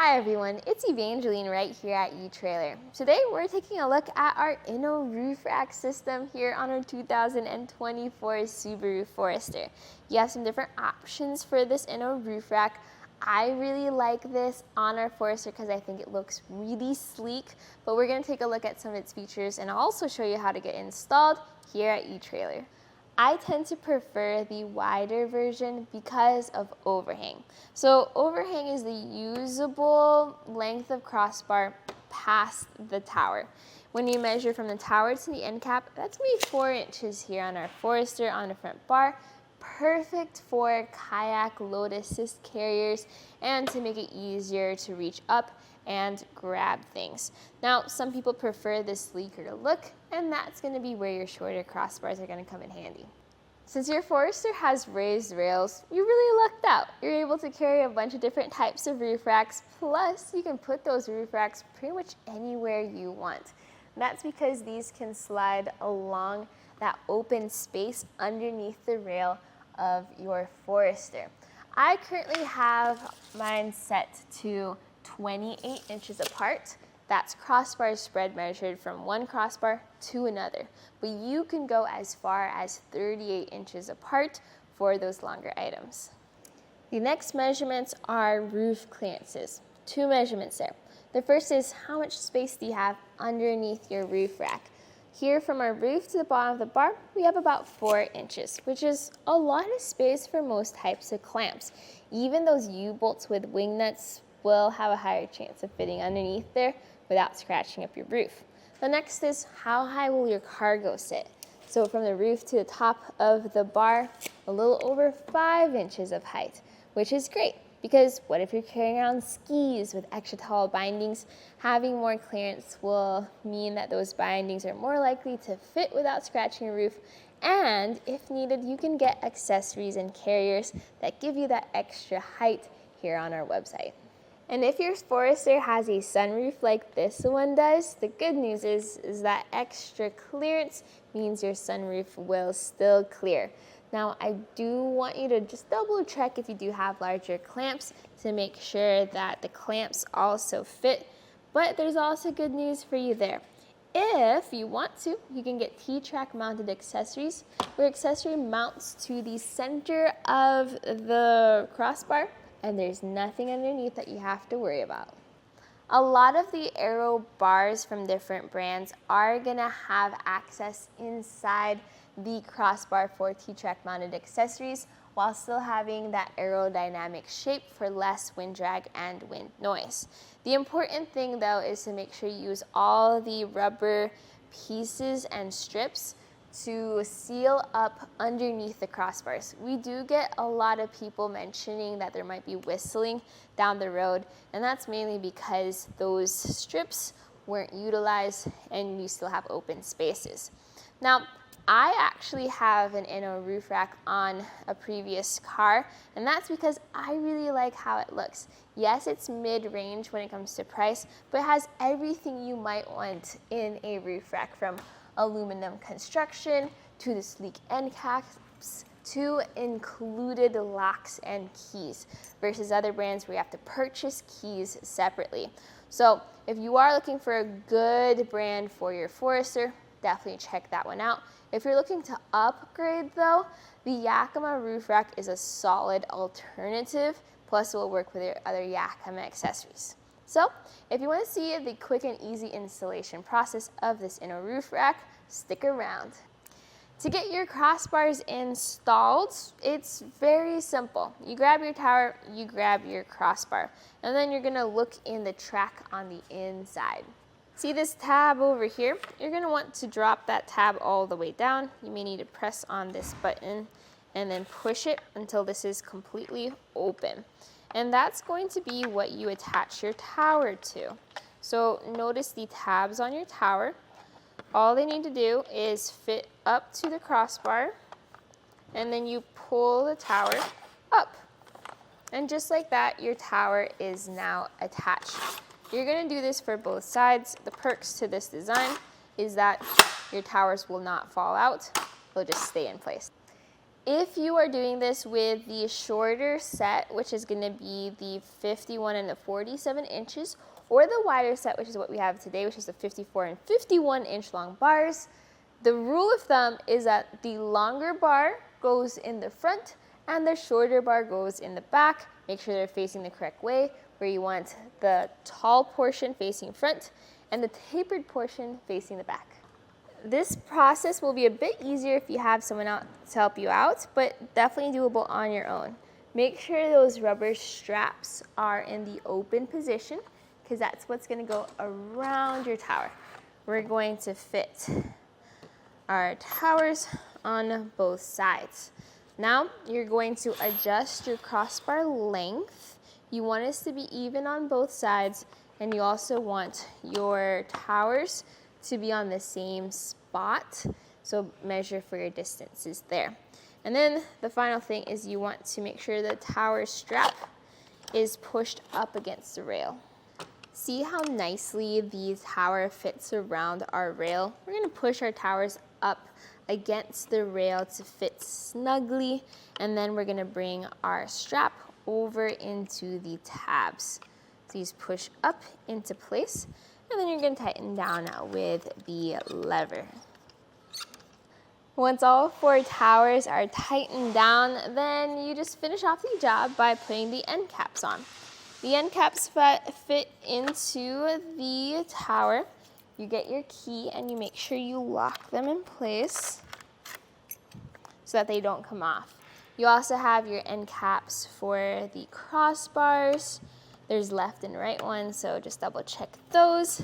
Hi everyone, it's Evangeline right here at eTrailer. Today we're taking a look at our Inno Roof Rack system here on our 2024 Subaru Forester. You have some different options for this Inno Roof Rack. I really like this on our Forester because I think it looks really sleek, but we're going to take a look at some of its features and I'll also show you how to get installed here at eTrailer. I tend to prefer the wider version because of overhang. So overhang is the usable length of crossbar past the tower. When you measure from the tower to the end cap, that's going to be 4 inches here on our Forester on the front bar. Perfect for kayak load assist carriers and to make it easier to reach up and grab things. Now, some people prefer this sleeker look, and that's going to be where your shorter crossbars are going to come in handy. Since your Forester has raised rails, you really lucked out. You're able to carry a bunch of different types of roof racks, plus you can put those roof racks pretty much anywhere you want. That's because these can slide along that open space underneath the rail of your Forester. I currently have mine set to 28 inches apart. That's crossbar spread measured from one crossbar to another. But you can go as far as 38 inches apart for those longer items. The next measurements are roof clearances. 2 measurements there. The first is how much space do you have underneath your roof rack. Here from our roof to the bottom of the bar, we have about 4 inches, which is a lot of space for most types of clamps. Even those U-bolts with wing nuts will have a higher chance of fitting underneath there without scratching up your roof. The next is how high will your cargo sit? So from the roof to the top of the bar, a little over 5 inches of height, which is great because what if you're carrying around skis with extra tall bindings? Having more clearance will mean that those bindings are more likely to fit without scratching your roof, and if needed, you can get accessories and carriers that give you that extra height here on our website. And if your Forester has a sunroof like this one does, the good news is that extra clearance means your sunroof will still clear. Now, I do want you to just double check if you do have larger clamps to make sure that the clamps also fit, but there's also good news for you there. If you want to, you can get T-track mounted accessories, where accessory mounts to the center of the crossbar, and there's nothing underneath that you have to worry about. A lot of the Aero bars from different brands are gonna have access inside the crossbar for T-track mounted accessories while still having that aerodynamic shape for less wind drag and wind noise. The important thing though is to make sure you use all the rubber pieces and strips to seal up underneath the crossbars. We do get a lot of people mentioning that there might be whistling down the road, and that's mainly because those strips weren't utilized and you still have open spaces. Now, I actually have an Inno Roof Rack on a previous car, and that's because I really like how it looks. Yes, it's mid-range when it comes to price, but it has everything you might want in a roof rack, from aluminum construction to the sleek end caps to included locks and keys versus other brands where you have to purchase keys separately. So if you are looking for a good brand for your Forester, definitely check that one out. If you're looking to upgrade though, the Yakima roof rack is a solid alternative, plus it will work with your other Yakima accessories. So, if you want to see the quick and easy installation process of this Inno Roof Rack, stick around. To get your crossbars installed, it's very simple. You grab your tower, you grab your crossbar, and then you're going to look in the track on the inside. See this tab over here? You're going to want to drop that tab all the way down. You may need to press on this button and then push it until this is completely open. And that's going to be what you attach your tower to. So notice the tabs on your tower. All they need to do is fit up to the crossbar, and then you pull the tower up. And just like that, your tower is now attached. You're gonna do this for both sides. The perks to this design is that your towers will not fall out, they'll just stay in place. If you are doing this with the shorter set, which is going to be the 51 and the 47 inches, or the wider set, which is what we have today, which is the 54 and 51 inch long bars, the rule of thumb is that the longer bar goes in the front and the shorter bar goes in the back. Make sure they're facing the correct way, where you want the tall portion facing front and the tapered portion facing the back. This process will be a bit easier if you have someone else to help you out, but definitely doable on your own. Make sure those rubber straps are in the open position, because that's what's going to go around your tower. We're going to fit our towers on both sides. Now you're going to adjust your crossbar length. You want this to be even on both sides, and you also want your towers to be on the same spot, so measure for your distances there. And then the final thing is you want to make sure the tower strap is pushed up against the rail. See how nicely the tower fits around our rail? We're going to push our towers up against the rail to fit snugly, and then we're going to bring our strap over into the tabs. So these push up into place, and then you're going to tighten down with the lever. Once all 4 towers are tightened down, then you just finish off the job by putting the end caps on. The end caps fit into the tower. You get your key and you make sure you lock them in place so that they don't come off. You also have your end caps for the crossbars. There's left and right ones, so just double check those.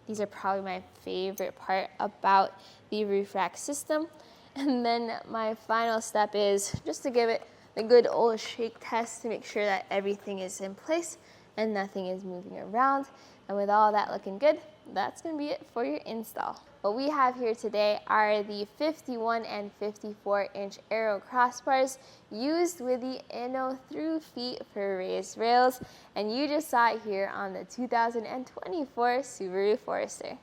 These are probably my favorite part about the roof rack system. And then my final step is just to give it the good old shake test to make sure that everything is in place and nothing is moving around. And with all that looking good, that's going to be it for your install. What we have here today are the 51 and 54 inch Aero crossbars used with the Inno through feet for raised rails, and you just saw it here on the 2024 Subaru Forester.